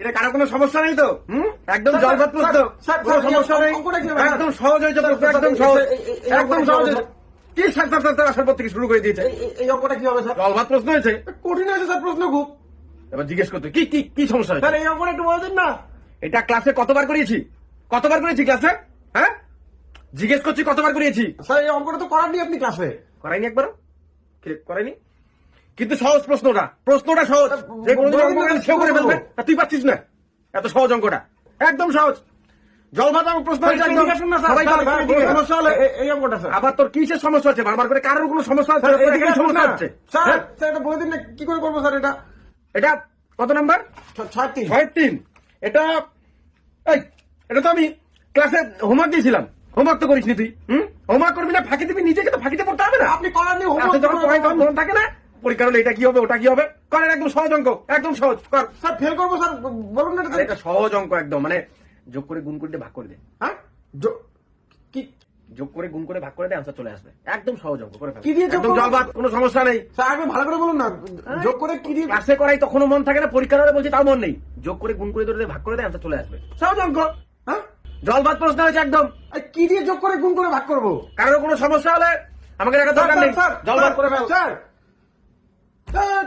এটা কারো কোনো সমস্যা নেই তো? একদম জলভাত প্রশ্ন, কোনো সমস্যা নেই, একদম সহজ হয়েছে প্রশ্ন, একদম সহজ, একদম সহজ হয়েছে। কি স্যার আসার পর থেকে শুরু করে দিয়েছে? এই অঙ্কটা কি হবে স্যার? জলভাত প্রশ্ন হয়েছে, কঠিন হয়েছে স্যার প্রশ্ন খুব। এবার জিজ্ঞেস করতে কি কি কি সমস্যা স্যার হয়েছে? এই অঙ্কটা একটু বলে দিন না। এটা ক্লাসে কতবার করিয়েছি? কতবার করিয়েছি ক্লাসে? হ্যাঁ, জিজ্ঞেস করছি কতবার করিয়েছি? স্যার এই অঙ্কটা তো করাননি আপনি ক্লাসে। করাইনি একবারও? করাইনি, কিন্তু সহজ প্রশ্নটা, প্রশ্নটা সহজ, যে কোনোদিন অঙ্ক করে সেও করে ফেলবে। আর তুই পাচ্ছিস না এত সহজ অঙ্কটা, একদম সহজ। জলভাত প্রশ্ন হয়েছে একদম। সবাই পারে, কোনো সমস্যা হলে এই অঙ্কটা স্যার। আবার তোর কিসের সমস্যা হচ্ছে? বারবার করে কারোর কোনো সমস্যা হচ্ছে? স্যার, তোর এদিকে এখানে সমস্যা আসুন না। হচ্ছে? স্যার হ্যাঁ? স্যার এটা বলে দিন না কি করে করবো স্যার এটা। এটা কত নাম্বার? 6-3। 6-3। এটা এই, এটা তো আমি ক্লাসে হোমওয়ার্ক দিয়েছিলাম। হোমওয়ার্ক তো করিসনি তুই। হোমওয়ার্ক করবি না, ফাঁকি দিবি, নিজেকে তো ফাঁকিতে পড়তে হবে না? আপনি করাননি আপনি যখন পড়াই তখন মনে থাকে না পরীক্ষা হলে এটা কি হবে ওটা কি হবে? করেন, একদম সহজ অঙ্ক, একদম সহজ কর। স্যার ফেল করবো স্যার, বলুন না আরে এটা সহজ অঙ্ক একদম, মানে যোগ করে গুণ করে দিয়ে ভাগ করে দে। হ্যাঁ কি যোগ করে গুণ করে ভাগ করে দে, আনসার চলে আসবে। একদম সহজ অঙ্ক করে ফেল। কি দিয়ে যোগ একদম করবো? জলভাত, কোনো সমস্যা নেই। স্যার আগে ভালো করে বলুন না, যোগ করে কি দিয়ে। ক্লাসে করাই তখনও মন থাকে না, পরীক্ষার হলে বলছি তাও মন নেই। যোগ করে গুণ করে দিয়ে ভাগ করে দে, আনসার চলে আসবে। সহজ অঙ্ক। হ্যাঁ জলভাত প্রশ্ন হয়েছে একদম। কি দিয়ে যোগ করে গুণ করে ভাগ করবো? কারোর কোনো সমস্যা হলে আমাকে দেখা দরকার নেই, স্যার জলভাত করে ফেল। Sir sir